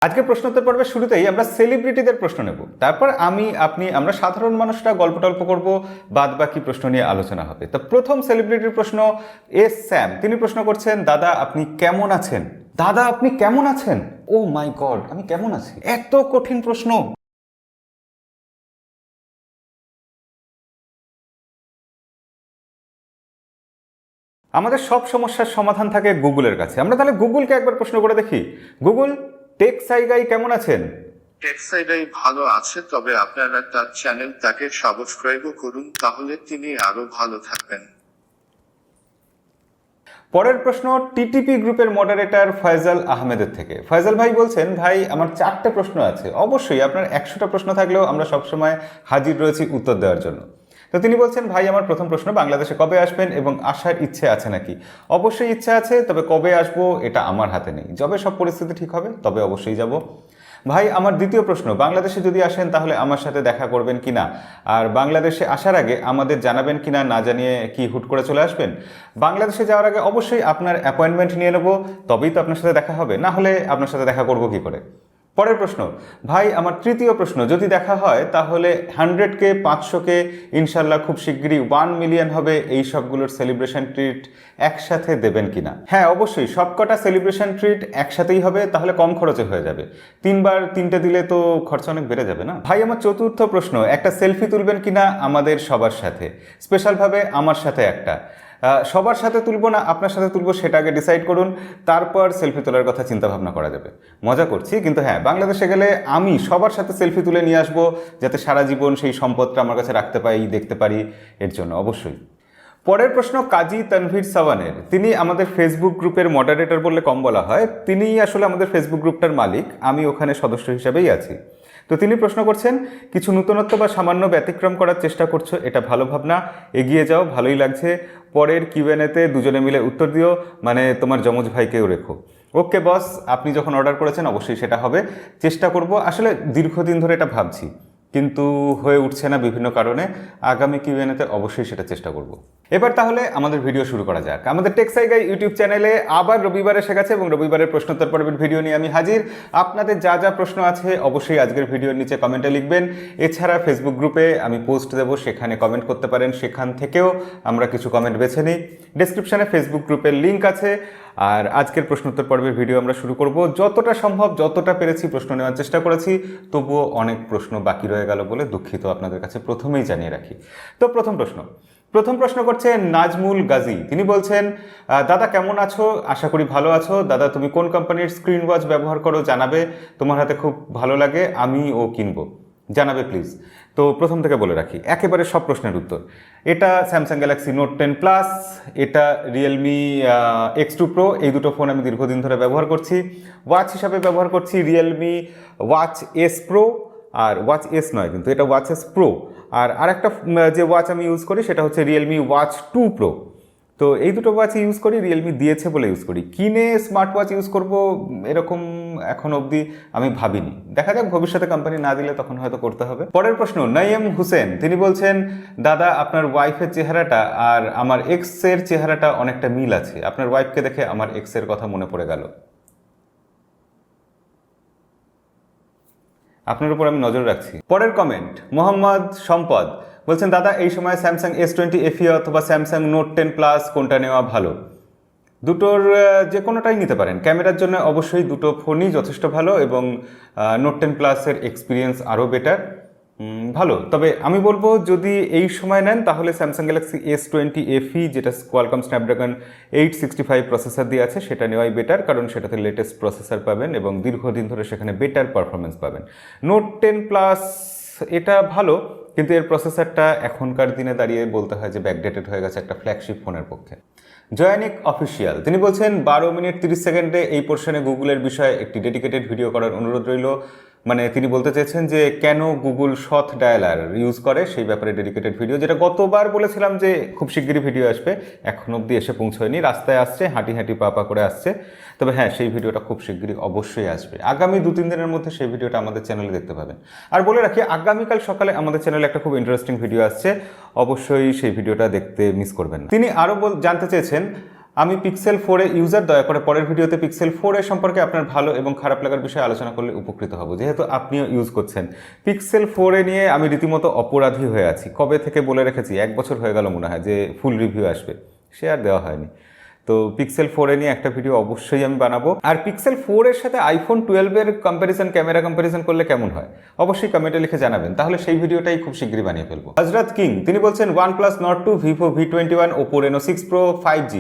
আজকে প্রশ্নোত্তর পর্বের শুরুতেই আমরা সেলিব্রিটিদের প্রশ্ন নেব, তারপর আমরা সাধারণ মানুষরা গল্প টল্প করব, বাদ বাকি প্রশ্ন নিয়ে আলোচনা হবে। তো প্রথম সেলিব্রিটির প্রশ্ন এস স্যাম, তিনি প্রশ্ন করছেন, দাদা আপনি কেমন আছেন? দাদা আপনি কেমন আছেন? ও মাই গড, আমি কেমন আছি? এত কঠিন প্রশ্ন। আমাদের সব সমস্যার সমাধান থাকে গুগলের কাছে। আমরা তাহলে গুগলকে একবার প্রশ্ন করে দেখি। গুগল, টেক সাইগাই কেমন আছেন? টেকসাইডাই ভালো আছে, তবে আপনারা তার চ্যানেলটাকে সাবস্ক্রাইবও করুন, তাহলে তিনি আরো ভালো থাকবেন। পরের প্রশ্ন টিটিপি গ্রুপের মডারেটর ফয়জাল আহমেদের থেকে। ফয়জাল ভাই বলছেন, ভাই আমার 4টে প্রশ্ন আছে। অবশ্যই আপনার 100টা প্রশ্ন থাকলেও আমরা সবসময় হাজির রয়েছি উত্তর দেওয়ার জন্য। তো তিনি বলছেন, ভাই আমার প্রথম প্রশ্ন, বাংলাদেশে কবে আসবেন এবং আসার ইচ্ছে আছে নাকি? অবশ্যই ইচ্ছে আছে, তবে কবে আসবো এটা আমার হাতে নেই। যবে সব পরিস্থিতি ঠিক হবে তবে অবশ্যই যাব। ভাই আমার দ্বিতীয় প্রশ্ন, বাংলাদেশে যদি আসেন তাহলে আমার সাথে দেখা করবেন কিনা, আর বাংলাদেশে আসার আগে আমাদের জানাবেন কিনা, না জানিয়ে কি হুট করে চলে আসবেন? বাংলাদেশে যাওয়ার আগে অবশ্যই আপনার অ্যাপয়েন্টমেন্ট নিয়ে নেব, তবেই তো আপনার সাথে দেখা হবে, না হলে আপনার সাথে দেখা করব কি করে? পরের প্রশ্ন, ভাই আমার তৃতীয় প্রশ্ন, যদি দেখা হয় তাহলে 100K 500K ইনশাল্লাহ খুব শিগগিরই 1 মিলিয়ন হবে, এই সবগুলোর সেলিব্রেশন ট্রিট একসাথে দেবেন কিনা? হ্যাঁ অবশ্যই, সবকটা সেলিব্রেশন ট্রিট একসাথেই হবে, তাহলে কম খরচে হয়ে যাবে। 3বার 3টে দিলে তো খরচা অনেক বেড়ে যাবে না? ভাই আমার চতুর্থ প্রশ্ন, একটা সেলফি তুলবেন কিনা আমাদের সবার সাথে, স্পেশালভাবে আমার সাথে একটা। সবার সাথে তুলবো না আপনার সাথে তুলবো সেটা আগে ডিসাইড করুন, তারপর সেলফি তোলার কথা চিন্তা ভাবনা করা যাবে। মজা করছি, কিন্তু হ্যাঁ বাংলাদেশে গেলে আমি সবার সাথে সেলফি তুলে নিয়ে আসবো, যাতে সারা জীবন সেই সম্পদটা আমার কাছে রাখতে পারি, দেখতে পারি, এর জন্য অবশ্যই। পরের প্রশ্ন কাজী তানভীর সাওয়ানের, তিনি আমাদের ফেসবুক গ্রুপের মডারেটর বললে কম বলা হয়, তিনিই আসলে আমাদের ফেসবুক গ্রুপটার মালিক, আমি ওখানে সদস্য হিসেবেই আছি। তো তিনি প্রশ্ন করছেন, কিছু নতুনত্ব বা সামান্য ব্যতিক্রম করার চেষ্টা করছো, এটা ভালো ভাবনা, এগিয়ে যাও, ভালোই লাগছে। পরের কিউএনএতে দুজনে মিলে উত্তর দিও, মানে তোমার যমজ ভাইকেও রেখো। ওকে বস, আপনি যখন অর্ডার করেছেন অবশ্যই সেটা হবে, চেষ্টা করব। আসলে দীর্ঘদিন ধরে এটা ভাবছি, কিন্তু হয়ে উঠছে না বিভিন্ন কারণে। আগামী কিউএনএতে অবশ্যই সেটা চেষ্টা করব। এবার তাহলে আমাদের ভিডিও শুরু করা যাক। আমাদের টেকসাইগাই ইউটিউব চ্যানেলে আবার রবিবার এসে গেছে এবং রবিবারের প্রশ্নোত্তর পর্বের ভিডিও নিয়ে আমি হাজির। আপনাদের যা যা প্রশ্ন আছে অবশ্যই আজকের ভিডিওর নিচে কমেন্টে লিখবেন। এছাড়া ফেসবুক গ্রুপে আমি পোস্ট দেবো, সেখানে কমেন্ট করতে পারেন, সেখান থেকেও আমরা কিছু কমেন্ট বেছে নিই। ডেসক্রিপশনে ফেসবুক গ্রুপের লিঙ্ক আছে। আর আজকের প্রশ্নোত্তর পর্বের ভিডিও আমরা শুরু করব। যতটা সম্ভব যতটা পেরেছি প্রশ্ন নেওয়ার চেষ্টা করেছি, তবুও অনেক প্রশ্ন বাকি রয়ে গেল বলে দুঃখিত আপনাদের কাছে প্রথমেই জানিয়ে রাখি। তো প্রথম প্রশ্ন করছে নাজমুল গাজী, তিনি বলছেন, দাদা কেমন আছো? আশা করি ভালো আছো। দাদা তুমি কোন কোম্পানির স্ক্রিন ওয়াচ ব্যবহার করো জানাবে, তোমার হাতে খুব ভালো লাগে, আমিও কিনবো, জানাবে প্লিজ। তো প্রথম থেকে বলে রাখি একেবারে সব প্রশ্নের উত্তর। এটা স্যামসাং গ্যালাক্সি নোট 10 প্লাস, এটা রিয়েলমি X2 প্রো, এই দুটো ফোন আমি দীর্ঘদিন ধরে ব্যবহার করছি। ওয়াচ হিসাবে ব্যবহার করছি রিয়েলমি ওয়াচ এস প্রো, আর ওয়াচ এস নয় কিন্তু, এটা ওয়াচ এস প্রো। আর আরেকটা যে ওয়াচ আমি ইউজ করি সেটা হচ্ছে রিয়েলমি ওয়াচ 2 প্রো। তো এই দুটো ওয়াচ ইউজ করি, রিয়েলমি দিয়েছে বলে ইউজ করি। কিনে স্মার্ট ওয়াচ ইউজ করব এরকম এখন অবধি আমি ভাবিনি, দেখা যাক ভবিষ্যতে কোম্পানি না দিলে তখন হয়তো করতে হবে। পরের প্রশ্ন নাইম হুসেন, তিনি বলছেন, দাদা আপনার ওয়াইফের চেহারাটা আর আমার এক্সের চেহারাটা অনেকটা মিল আছে, আপনার ওয়াইফকে দেখে আমার এক্সের কথা মনে পড়ে গেল। আপনার উপর আমি নজর রাখছি। পরের কমেন্ট মোহাম্মদ সম্পদ বলছেন, দাদা এই সময় স্যামসাং S20 FE অথবা স্যামসাং নোট 10 প্লাস কোনটা নেওয়া ভালো? দুটোর যে কোনোটাই নিতে পারেন। ক্যামেরার জন্য অবশ্যই দুটো ফোনই যথেষ্ট ভালো এবং নোট 10 প্লাসের এক্সপিরিয়েন্স আরও বেটার, ভালো। তবে আমি বলবো যদি এই সময় নেন তাহলে স্যামসাং গ্যালাক্সি S20 FE, যেটা কোয়ালকম স্ন্যাপড্রাগন 865 প্রসেসর দিয়ে আছে, সেটা নেওয়াই বেটার, কারণ সেটাতে লেটেস্ট প্রসেসর পাবেন এবং দীর্ঘদিন ধরে সেখানে বেটার পারফরমেন্স পাবেন। নোট 10 প্লাস এটা ভালো, কিন্তু এর প্রসেসরটা এখনকার দিনে দাঁড়িয়ে বলতে হয় যে ব্যাকডেটেড হয়ে গেছে একটা ফ্ল্যাগশিপ ফোনের পক্ষে। জয়নিক অফিসিয়াল, তিনি বলছেন 12 মিনিট 30 সেকেন্ডে এই পোর্শনে গুগলের বিষয়ে একটি ডেডিকেটেড ভিডিও করার অনুরোধ রইল। মানে তিনি বলতে চেয়েছেন যে কেন গুগল সৎ ডায়ালার ইউজ করে সেই ব্যাপারে ডেডিকেটেড ভিডিও, যেটা গতবার বলেছিলাম যে খুব শিগগিরই ভিডিও আসবে, এখন অবধি এসে পৌঁছয়নি, রাস্তায় আসছে, হাঁটি হাঁটি পা পা করে আসছে। তবে হ্যাঁ, সেই ভিডিওটা খুব শিগগিরই অবশ্যই আসবে, আগামী 2-3 দিনের মধ্যে সেই ভিডিওটা আমাদের চ্যানেলে দেখতে পাবেন। আর বলে রাখি, আগামীকাল সকালে আমাদের চ্যানেলে একটা খুব ইন্টারেস্টিং ভিডিও আসছে, অবশ্যই সেই ভিডিওটা দেখতে মিস করবেন না। তিনি আরও জানতে চেয়েছেন, আমি পিক্সেল 4 ইউজার, দয়া করে পরের ভিডিওতে পিক্সেল 4 সম্পর্কে আপনার ভালো এবং খারাপ লাগার বিষয়ে আলোচনা করলে উপকৃত হব, যেহেতু আপনিও ইউজ করছেন। পিক্সেল 4 নিয়ে আমি রীতিমতো অপরাধী হয়ে আছি। কবে থেকে বলে রেখেছি, 1 বছর হয়ে গেল মনে হয়, যে ফুল রিভিউ আসবে, সে আর দেওয়া হয়নি। তো পিক্সেল 4 নিয়ে একটা ভিডিও অবশ্যই আমি বানাবো। আর পিক্সেল 4 সাথে আইফোন 12 কম্প্যারিজন, ক্যামেরা কম্প্যারিজন করলে কেমন হয় অবশ্যই কমেন্টে লিখে জানাবেন, তাহলে সেই ভিডিওটাই খুব শীঘ্রই বানিয়ে ফেলবো। হজরত কিং তিনি বলছেন OnePlus Nord 2, Vivo V21, Oppo Reno 6 Pro 5G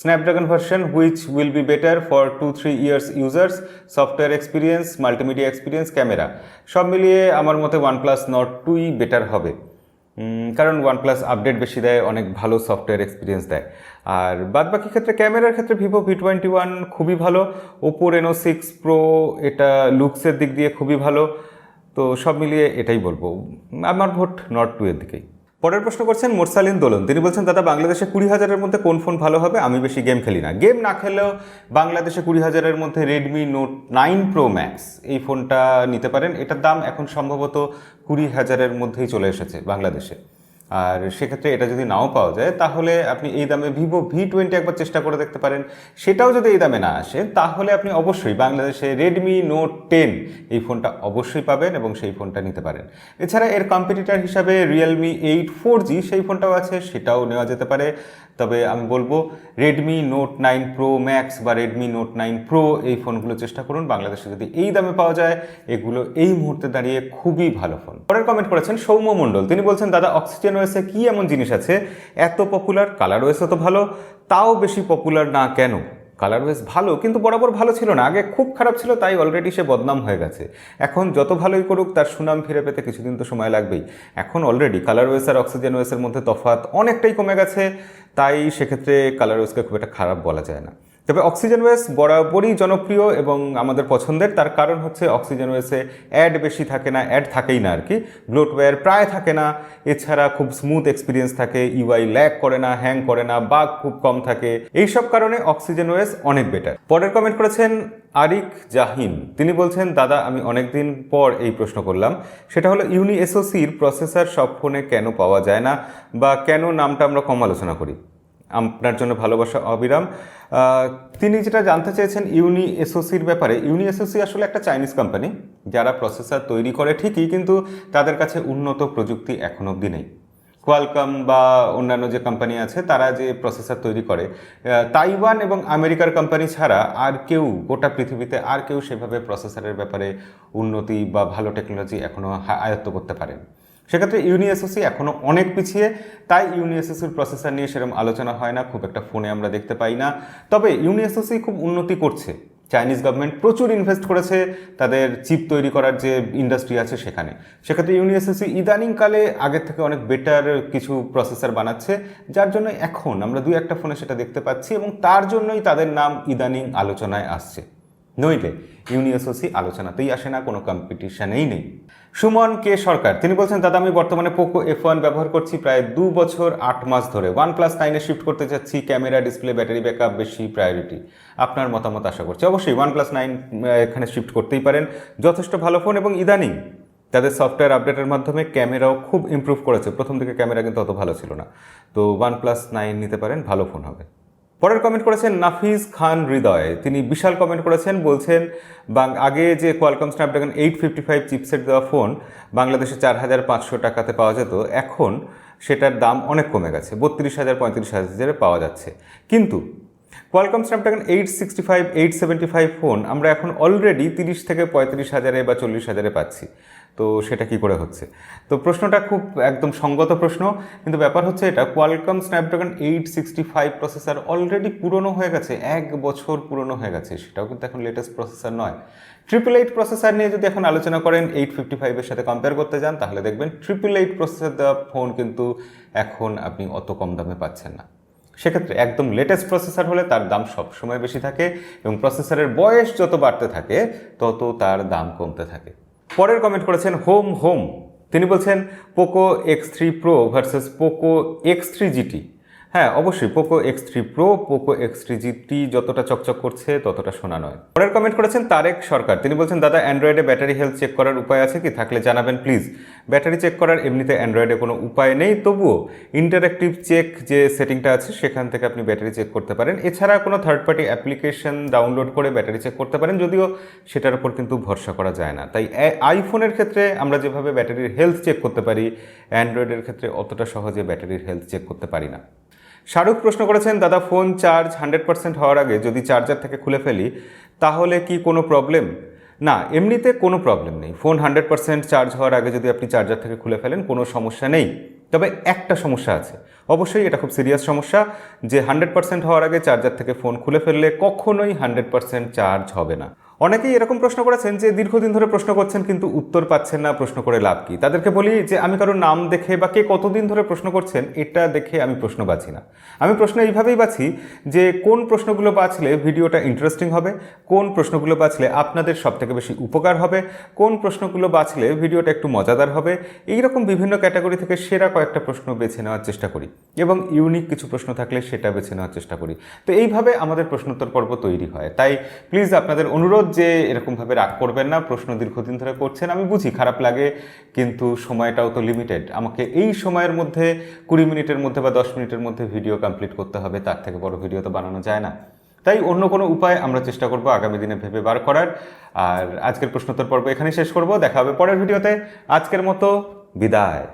Snapdragon version which will be better for 2-3 years users, software experience, multimedia experience, camera সব মিলিয়ে আমার মতে OnePlus Nord 2ই বেটার হবে, কারণ OnePlus আপডেট বেশি দেয়, অনেক ভালো সফটওয়্যার এক্সপিরিয়েন্স দেয়। আর বাদবাকি ক্ষেত্রে ক্যামেরার ক্ষেত্রে Vivo V21 খুবই ভালো, Oppo Reno 6 Pro এটা লুকসের দিক দিয়ে খুবই ভালো। তো সব মিলিয়ে এটাই বলবো, আমার ভোট Nord 2 এর দিকেই। পরের প্রশ্ন করছেন মোরসালিন দোলন, তিনি বলছেন দাদা বাংলাদেশে 20,000-এর মধ্যে কোন ফোন ভালো হবে? আমি বেশি গেম খেলি না। গেম না খেলেও বাংলাদেশে 20,000-এর মধ্যে Redmi Note 9 Pro Max এই ফোনটা নিতে পারেন। এটার দাম এখন সম্ভবত 20,000-এর মধ্যেই চলে এসেছে বাংলাদেশে। আর সেক্ষেত্রে এটা যদি নাও পাওয়া যায় তাহলে আপনি এই দামে Vivo V20 একবার চেষ্টা করে দেখতে পারেন। সেটাও যদি এই দামে না আসে তাহলে আপনি অবশ্যই বাংলাদেশে Redmi Note 10 এই ফোনটা অবশ্যই পাবেন এবং সেই ফোনটা নিতে পারেন। এছাড়া এর কম্পিটিটর হিসাবে Realme 8 4G সেই ফোনটাও আছে, সেটাও নেওয়া যেতে পারে। তবে আমি বলবো Redmi Note 9 Pro Max বা Redmi Note 9 Pro এই ফোনগুলো চেষ্টা করুন, বাংলাদেশে যদি এই দামে পাওয়া যায় এগুলো এই মুহূর্তে দাঁড়িয়ে খুবই ভালো ফোন। পরের কমেন্ট করেছেন সৌম্য মণ্ডল, তিনি বলছেন দাদা অক্সিজেন ওএসে কি এমন জিনিস আছে এত পপুলার? কালার ওএসও তো ভালো, তাও বেশি পপুলার না কেন? কালার ওএস ভালো কিন্তু বরাবর ভালো ছিল না, আগে খুব খারাপ ছিল, তাই অলরেডি সে বদনাম হয়ে গেছে। এখন যত ভালোই করুক তার সুনাম ফিরে পেতে কিছুদিন তো সময় লাগবেই। এখন অলরেডি কালার ওএস আর অক্সিজেন ওএসের মধ্যে তফাৎ অনেকটাই কমে গেছে, তাই সেক্ষেত্রে কালার ওএসকে খুব একটা খারাপ বলা যায় না। তবে অক্সিজেন ওএস বরাবরই জনপ্রিয় এবং আমাদের পছন্দের, তার কারণ হচ্ছে অক্সিজেন ওএসে অ্যাড বেশি থাকে না, অ্যাড থাকেই না আর কি, ব্লোটওয়্যার প্রায় থাকে না, এছাড়া খুব স্মুথ এক্সপিরিয়েন্স থাকে, ইউআই ল্যাগ করে না, হ্যাং করে না, বাগ খুব কম থাকে, এইসব কারণে অক্সিজেন ওএস অনেক বেটার। পরের কমেন্ট করেছেন আরিক জাহিন, তিনি বলছেন দাদা আমি অনেকদিন পর এই প্রশ্ন করলাম, সেটা হলো UNISOCর প্রসেসর সব ফোনে কেন পাওয়া যায় না বা কেন নামটা আমরা কম আলোচনা করি? আপনার জন্য ভালোবাসা অবিরাম। তিনি যেটা জানতে চেয়েছেন UNISOCর ব্যাপারে, UNISOC আসলে একটা চাইনিজ কোম্পানি যারা প্রসেসর তৈরি করে ঠিকই, কিন্তু তাদের কাছে উন্নত প্রযুক্তি এখন অবধি নেই। কোয়ালকম বা অন্যান্য যে কোম্পানি আছে তারা যে প্রসেসর তৈরি করে, তাইওয়ান এবং আমেরিকার কোম্পানি ছাড়া আর কেউ গোটা পৃথিবীতে আর কেউ সেভাবে প্রসেসরের ব্যাপারে উন্নতি বা ভালো টেকনোলজি এখনও আয়ত্ত করতে পারেন। সেক্ষেত্রে UNISOC এখনও অনেক পিছিয়ে, তাই UNISOCর প্রসেসর নিয়ে সেরকম আলোচনা হয় না, খুব একটা ফোনে আমরা দেখতে পাই না। তবে UNISOC খুব উন্নতি করছে, চাইনিজ গভর্নমেন্ট প্রচুর ইনভেস্ট করেছে তাদের চিপ তৈরি করার যে ইন্ডাস্ট্রি আছে সেখানে। সেক্ষেত্রে UNISOC ইদানিংকালে আগের থেকে অনেক বেটার কিছু প্রসেসর বানাচ্ছে, যার জন্য এখন আমরা 2-1টা ফোনে সেটা দেখতে পাচ্ছি এবং তার জন্যই তাদের নাম ইদানিং আলোচনায় আসছে, নইলে UNISOC আলোচনাতেই আসে না, কোনো কম্পিটিশনেই নেই। সুমন কে সরকার, তিনি বলছেন দাদা আমি বর্তমানে Poco F1 ব্যবহার করছি প্রায় 2 বছর 8 মাস ধরে, OnePlus 9 শিফট করতে চাচ্ছি, ক্যামেরা, ডিসপ্লে, ব্যাটারি ব্যাকআপ বেশি প্রায়োরিটি। আপনার মতামত আশা করছি। অবশ্যই OnePlus 9 এখানে শিফট করতেই পারেন, যথেষ্ট ভালো ফোন এবং ইদানিং তাদের সফটওয়্যার আপডেটের মাধ্যমে ক্যামেরাও খুব ইমপ্রুভ করেছে, প্রথম দিকে ক্যামেরা কিন্তু অত ভালো ছিল না। তো OnePlus 9 নিতে পারেন, ভালো ফোন হবে। পরের কমেন্ট করেছেন নাফিজ খান হৃদয়, তিনি বিশাল কমেন্ট করেছেন, বলছেন আগে যে কোয়ালকম স্ন্যাপড্রাগন 855 চিপসেট দেওয়া ফোন বাংলাদেশে 4,500 টাকাতে পাওয়া যেত, এখন সেটার দাম অনেক কমে গেছে, 32,000 35,000 পাওয়া যাচ্ছে। কিন্তু কোয়ালকম স্ন্যাপড্রাগন 865 875 ফোন আমরা এখন অলরেডি 30 থেকে 35,000 বা 40,000 পাচ্ছি। তো সেটা কি করে হচ্ছে? তো প্রশ্নটা খুব একদম সঙ্গত প্রশ্ন, কিন্তু ব্যাপার হচ্ছে এটা কোয়ালকম স্ন্যাপড্রাগন 865 প্রসেসর অলরেডি পুরনো হয়ে গেছে, 1 বছর পুরনো হয়ে গেছে, সেটাও কিন্তু এখন লেটেস্ট প্রসেসর নয়। 888 প্রসেসর নিয়ে যদি এখন আলোচনা করেন 855-এর সাথে কম্পেয়ার করতে যান তাহলে দেখবেন 888 প্রসেসর দেওয়া ফোন কিন্তু এখন আপনি অত কম দামে পাচ্ছেন না। সেক্ষেত্রে একদম লেটেস্ট প্রসেসর হলে তার দাম সবসময় বেশি থাকে এবং প্রসেসরের বয়স যত বাড়তে থাকে তত তার দাম কমতে থাকে। পরের কমেন্ট করেছেন হোম, তিনি বলছেন Poco X3 Pro versus Poco X3 GT, হ্যাঁ অবশ্যই Poco X3 Pro, Poco X3 GT যতটা চকচক করছে ততটা শোনা নয়। পরের কমেন্ট করেছেন তারেক সরকার, তিনি বলছেন দাদা অ্যান্ড্রয়েডে ব্যাটারি হেলথ চেক করার উপায় আছে কি, থাকলে জানাবেন প্লিজ। ব্যাটারি চেক করার এমনিতে অ্যান্ড্রয়েডে কোনো উপায় নেই, তবুও ইন্টারঅ্যাক্টিভ চেক যে সেটিংটা আছে সেখান থেকে আপনি ব্যাটারি চেক করতে পারেন। এছাড়া কোনো থার্ড পার্টি অ্যাপ্লিকেশন ডাউনলোড করে ব্যাটারি চেক করতে পারেন, যদিও সেটার উপর কিন্তু ভরসা করা যায় না। তাই আইফোনের ক্ষেত্রে আমরা যেভাবে ব্যাটারির হেলথ চেক করতে পারি, অ্যান্ড্রয়েডের ক্ষেত্রে অতটা সহজে ব্যাটারির হেলথ চেক করতে পারি না। শাহরুখ প্রশ্ন করেছেন দাদা ফোন চার্জ 100% হওয়ার আগে যদি চার্জার থেকে খুলে ফেলি তাহলে কি কোনো প্রবলেম? না, এমনিতে কোনো প্রবলেম নেই। ফোন 100% চার্জ হওয়ার আগে যদি আপনি চার্জার থেকে খুলে ফেলেন কোনো সমস্যা নেই। তবে একটা সমস্যা আছে, অবশ্যই এটা খুব সিরিয়াস সমস্যা, যে 100% হওয়ার আগে চার্জার থেকে ফোন খুলে ফেললে কখনোই 100% চার্জ হবে না। অনেকেই এরকম প্রশ্ন করেছেন যে দীর্ঘদিন ধরে প্রশ্ন করছেন কিন্তু উত্তর পাচ্ছেন না, প্রশ্ন করে লাভ কি? তাদেরকে বলি যে আমি কারোর নাম দেখে বা কে কতদিন ধরে প্রশ্ন করছেন এটা দেখে আমি প্রশ্ন বাছি না। আমি প্রশ্ন এইভাবেই বাছি যে কোন প্রশ্নগুলো বাছলে ভিডিওটা ইন্টারেস্টিং হবে, কোন প্রশ্নগুলো বাছলে আপনাদের সবথেকে বেশি উপকার হবে, কোন প্রশ্নগুলো বাছলে ভিডিওটা একটু মজাদার হবে। এইরকম বিভিন্ন ক্যাটাগরি থেকে সেরা কয়েকটা প্রশ্ন বেছে নেওয়ার চেষ্টা করি এবং ইউনিক কিছু প্রশ্ন থাকলে সেটা বেছে নেওয়ার চেষ্টা করি। তো এইভাবে আমাদের প্রশ্নোত্তর পর্ব তৈরি হয়। তাই প্লিজ আপনাদের অনুরোধ যে এরকমভাবে রাগ করবেন না, প্রশ্ন দীর্ঘদিন ধরে করছেন, আমি বুঝি খারাপ লাগে, কিন্তু সময়টাও তো লিমিটেড। আমাকে এই সময়ের মধ্যে 20 মিনিটের মধ্যে বা 10 মিনিটের মধ্যে ভিডিও কমপ্লিট করতে হবে, তার থেকে বড় ভিডিও তো বানানো যায় না। তাই অন্য কোনো উপায় আমরা চেষ্টা করব আগামী দিনে ভেবে বার করার। আর আজকের প্রশ্নোত্তর পর্ব এখানেই শেষ করব, দেখা হবে পরের ভিডিওতে। আজকের মতো বিদায়।